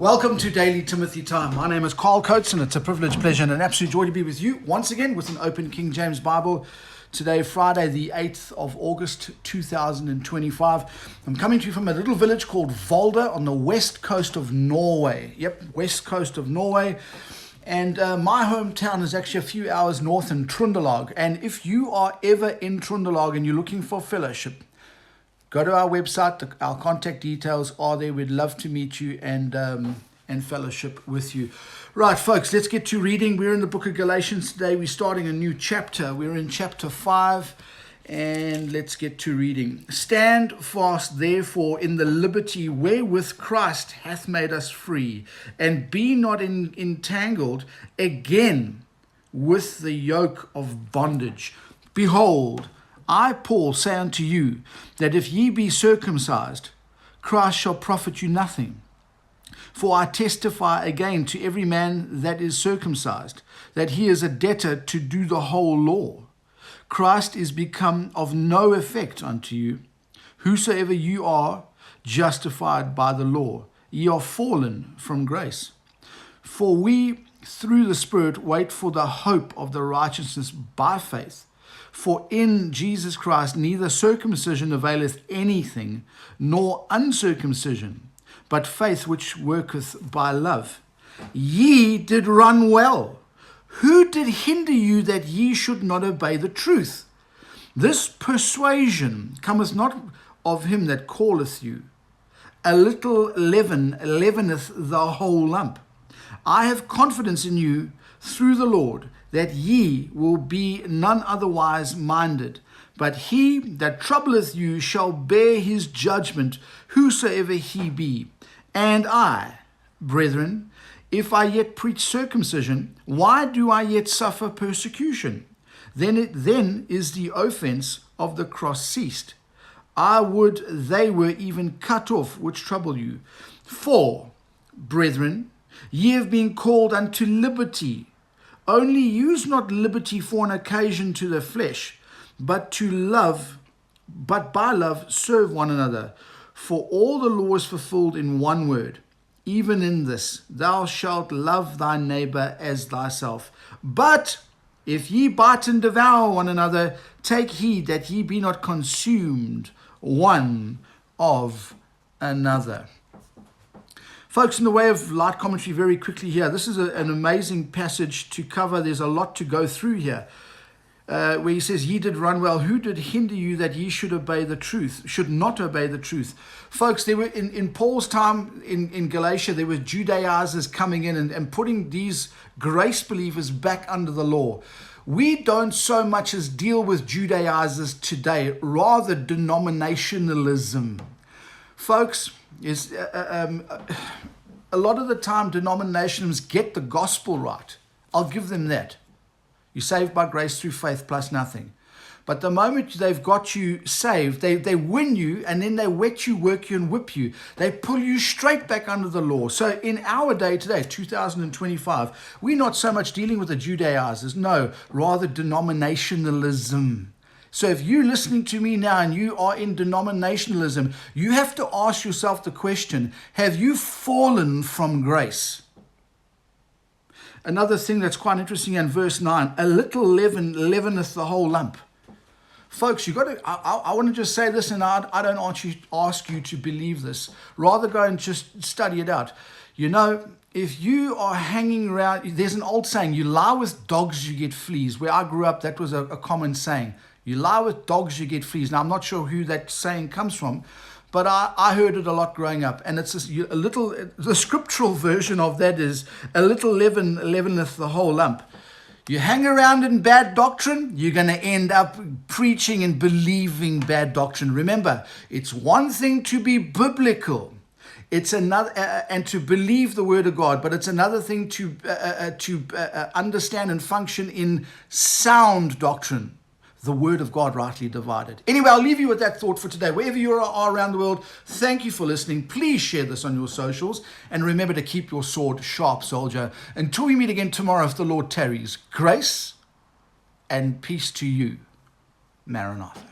Welcome to Daily Timothy Time. My name is Carl Coates, and it's a privilege, pleasure, and an absolute joy to be with you once again with an open King James Bible. Today, Friday, the 8th of August, 2025. I'm coming to you from a little village called Volda on the west coast of Norway. Yep, west coast of Norway. And my hometown is actually a few hours north in Trøndelag. And if you are ever in Trøndelag and you're looking for fellowship, go to our website. Our contact details are there. We'd love to meet you and fellowship with you. Right, folks, let's get to reading. We're in the book of Galatians today. We're starting a new chapter. We're in chapter 5, and let's get to reading. Stand fast, therefore, in the liberty wherewith Christ hath made us free, and be not entangled again with the yoke of bondage. Behold, I, Paul, say unto you, that if ye be circumcised, Christ shall profit you nothing. For I testify again to every man that is circumcised, that he is a debtor to do the whole law. Christ is become of no effect unto you. Whosoever you are, justified by the law, ye are fallen from grace. For we, through the Spirit, wait for the hope of the righteousness by faith. For in Jesus Christ neither circumcision availeth anything, nor uncircumcision, but faith which worketh by love. Ye did run well. Who did hinder you that ye should not obey the truth? This persuasion cometh not of him that calleth you. A little leaven leaveneth the whole lump. I have confidence in you through the Lord, that ye will be none otherwise minded. But he that troubleth you shall bear his judgment, whosoever he be. And I, brethren, if I yet preach circumcision, why do I yet suffer persecution? Then is the offense of the cross ceased. I would they were even cut off which trouble you. For, brethren, ye have been called unto liberty. Only use not liberty for an occasion to the flesh, but by love serve one another. For all the law is fulfilled in one word, even in this, thou shalt love thy neighbor as thyself. But if ye bite and devour one another, take heed that ye be not consumed one of another. Folks, in the way of light commentary very quickly here, this is an amazing passage to cover. There's a lot to go through here. Where he says, ye did run well. Who did hinder you that ye should not obey the truth? Folks, there were in Paul's time in Galatia, there were Judaizers coming in and putting these grace believers back under the law. We don't so much as deal with Judaizers today, rather denominationalism. Folks, a lot of the time denominations get the gospel right. I'll give them that. You're saved by grace through faith plus nothing. But the moment they've got you saved, they win you, and then they wet you, work you, and whip you. They pull you straight back under the law. So in our day today, 2025, we're not so much dealing with the Judaizers. No, rather denominationalism. So if you're listening to me now and you are in denominationalism, you have to ask yourself the question, have you fallen from grace? Another thing that's quite interesting in verse 9, a little leaven leaveneth the whole lump. Folks, I want to just say this, and I don't ask you to believe this. Rather go and just study it out. You know, if you are hanging around, there's an old saying, you lie with dogs, you get fleas. Where I grew up, that was a common saying. You lie with dogs, you get fleas. Now, I'm not sure who that saying comes from, but I heard it a lot growing up. And it's the scriptural version of that is, a little leaven leaveneth the whole lump. You hang around in bad doctrine, you're going to end up preaching and believing bad doctrine. Remember, it's one thing to be biblical. It's another, and to believe the word of God, but it's another thing to understand and function in sound doctrine. The word of God rightly divided. Anyway, I'll leave you with that thought for today. Wherever you are around the world, thank you for listening. Please share this on your socials. And remember to keep your sword sharp, soldier. Until we meet again tomorrow, if the Lord tarries, grace and peace to you. Maranatha.